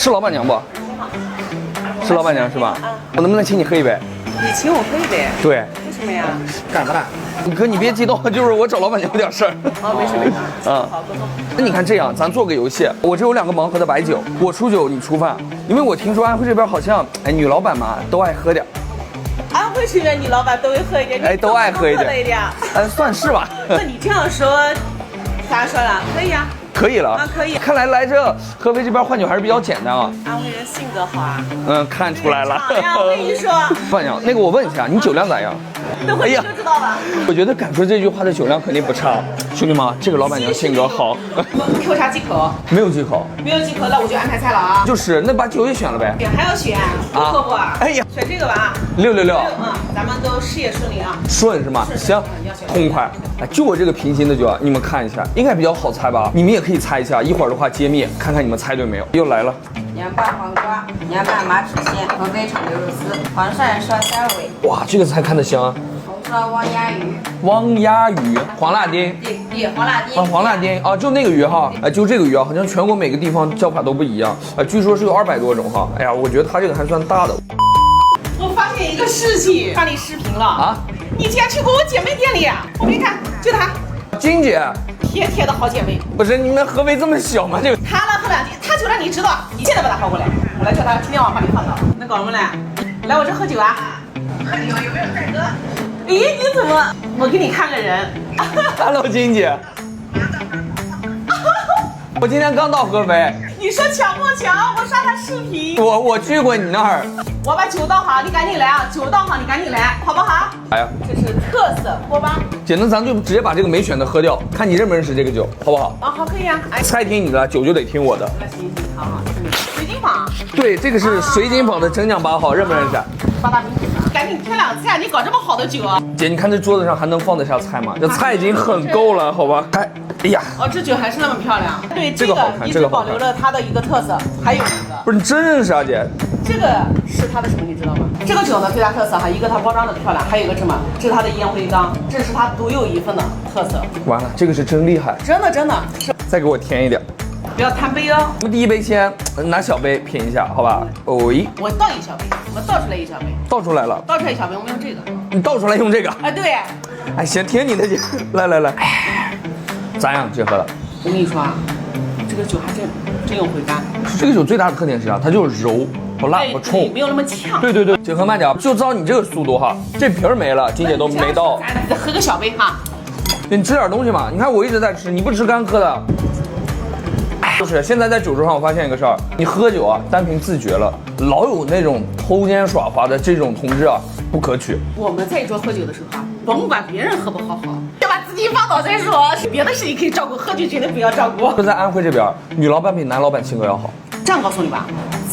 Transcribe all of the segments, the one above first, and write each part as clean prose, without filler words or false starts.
是老板娘不？是老板娘是吧？我能不能请你喝一杯？你请我喝一杯？对。为什么呀？干嘛？哥，你别激动，就是我找老板娘有点事儿。哦，没事没事。好，哥。那你看这样，咱做个游戏，我这有2个盲盒的白酒，我出酒，你出饭。因为我听说安徽这边好像，女老板嘛都爱喝点。安徽这边女老板都会喝一点，都爱喝一点。算是吧。那你这样说，咋说了？可以啊。可以了啊，可以。看来这合肥这边换酒还是比较简单啊。安徽人性格好啊。看出来了。我跟你说，老板娘，那个我问一下，你酒量咋样？等会你就知道了。我觉得敢说这句话的酒量肯定不差。兄弟们，这个老板娘性格好。扣啥忌口？没有忌口。没有忌口，那我就安排菜了啊。就是那把酒也选了呗。还要选？不喝不？哎呀，选这个吧。666。咱们都事业顺利啊。顺是吗？行，痛快。就我这个平行的酒，你们看一下，应该比较好猜吧？你们也可以猜一下，一会儿的话揭秘，看看你们猜对没有。又来了。凉拌黄瓜、凉拌马齿苋、合肥炒牛肉丝、黄鳝烧虾尾。哇，这个菜看得香啊！红烧汪鸭鱼。汪鸭鱼，黄辣丁。对，黄辣丁。黄辣丁啊，就那个鱼哈，就这个鱼啊，好像全国每个地方叫法都不一样，据说是有200多种哈。哎呀，我觉得它这个还算大的。我发现一个事情，发你视频了啊！你竟然去过我姐妹店里啊！我给你看，就她，金姐，铁的好姐妹。不是你们合肥这么小吗？这个她来喝2斤，她就让你知道，你现在把她薅过来，我来叫她今天晚上把你放倒。那搞什么嘞？来我这喝酒啊？喝酒有没有帅哥？咦，你怎么？我给你看个人。Hello， 金姐。我今天刚到合肥。你说巧不巧？我刷他视频。我去过你那儿。我把酒倒好，你赶紧来啊！酒倒好，你赶紧来，好不好？哎呀，这是特色锅巴。姐，那咱就直接把这个没选的喝掉，看你认不认识这个酒，好不好？啊，好，可以啊。菜听你的，酒就得听我的。那行，好，水晶坊。对，这个是水晶坊的蒸酱8号，认不认识？8大名酒。赶紧添2菜，你搞这么好的酒啊！姐，你看这桌子上还能放得下菜吗？这菜已经很够了，好吧？哎呀，这酒还是那么漂亮。对，这个好看，一直保留了它的一个特色。还有一个，不是你真认识啊，姐？这个是它的什么，你知道吗？这个酒呢最大特色哈，一个它包装的漂亮，还有一个什么？这是它的烟灰缸，这是它独有一份的特色。完了，这个是真厉害，真的。再给我添一点。不要贪杯哦。我们第一杯先拿小杯品一下，好吧？我倒1小杯，我倒出来1小杯。倒出来了。倒出来1小杯，我们用这个。你倒出来用这个？哎，对。哎，行，听你的姐。来。咋样，姐喝的？我跟你说啊，这个酒还真有回甘。这个酒最大的特点是啥？它就是柔，不辣不冲，没有那么呛。对，姐喝慢点，就照你这个速度哈，这瓶儿没了，金姐都没倒。再喝个小杯哈。你吃点东西嘛，你看我一直在吃，你不吃干喝的。就是现在在酒桌上，我发现一个事儿，你喝酒啊，单凭自觉了，老有那种偷奸耍滑的这种同志啊，不可取。我们在一桌喝酒的时候啊，甭管别人喝不好，要把自己放倒再说。别的事情可以照顾，喝酒绝对不要照顾。就在安徽这边，女老板比男老板性格要好。这样告诉你吧，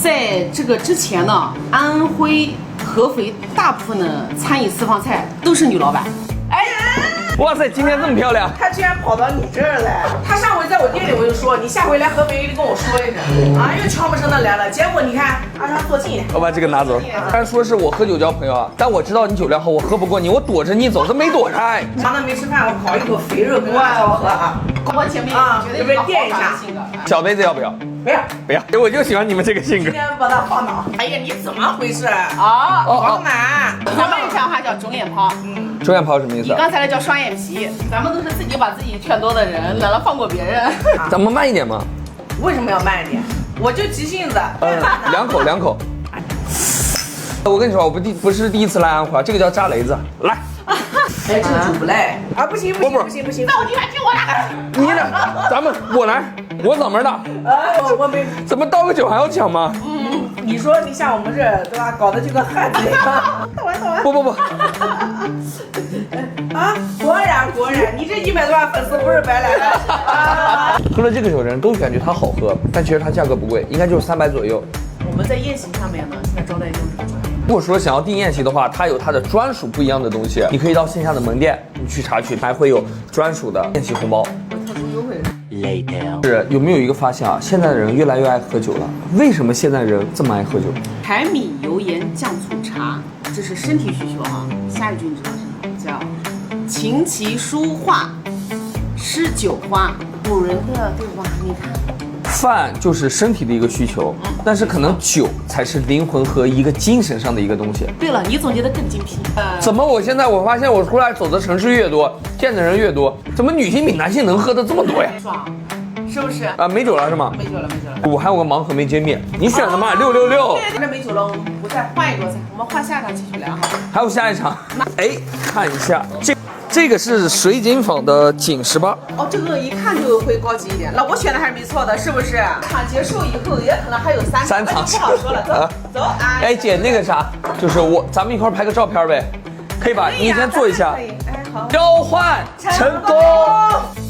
在这个之前呢，安徽合肥大部分的餐饮私房菜都是女老板。哎呀！哇塞，今天这么漂亮！他居然跑到你这儿来！他上回在我店里我就说，你下回来合肥一定跟我说一声啊，又悄没声的来了。结果你看，让他坐近一点。我把这个拿走。虽然说是我喝酒交朋友啊，但我知道你酒量好，我喝不过你，我躲着你走，这没躲开。常常没吃饭，我烤一口肥肉跟他喝啊。我姐妹啊，绝对是垫一下。小杯子要不要？不要，我就喜欢你们这个性格。今天把他放倒。哎呀，你怎么回事啊？黄满，咱们这样话叫肿眼泡。肿眼泡什么意思？你刚才那叫双眼皮。咱们都是自己把自己劝多的人，懒得放过别人。咱们慢一点嘛。为什么要慢一点？我就急性子。两口。我跟你说，我不是第一次来安徽，这个叫炸雷子。来。哎，这个煮不赖啊！不行，那我今晚就我来。你呢？我来，我嗓门大。我没。怎么倒个酒还要抢吗？你说你像我们这对吧，搞得就跟汉子一样。倒完。不。啊，果然，你这100多万粉丝不是白来的啊！喝了这个酒的人都感觉它好喝，但其实它价格不贵，应该就是300左右。我们在宴席上面呢，现在招待就是。如果说想要订宴席的话，它有它的专属不一样的东西，你可以到线下的门店你去查取，还会有专属的宴席红包。特殊优惠。是有没有一个发现啊？现在的人越来越爱喝酒了，为什么现在人这么爱喝酒？柴米油盐酱醋茶，这是身体需求哈。下一句你知道是什么？叫琴棋书画诗酒花。古人的对吧？你看饭就是身体的一个需求，但是可能酒才是灵魂和一个精神上的一个东西。对了，你总结的更精辟。怎么我现在我发现我出来走的城市越多，见的人越多，怎么女性比男性能喝的这么多呀？爽，是不是？啊，没酒了是吗？没酒了，没酒了。我还有个盲盒没揭秘，你选的嘛？666。对，这没酒了，我们不再换一桌菜，我们换下一场继续聊哈。还有下一场，哎，看一下这个是水井坊的井18。哦，这个一看就会高级一点。那我选的还是没错的，是不是？场结束以后也可能还有三场，不好说了。走，啊！哎，姐，那个啥，就是咱们一块拍个照片呗，可以吧？你先坐一下。可以，哎，好。交换成功。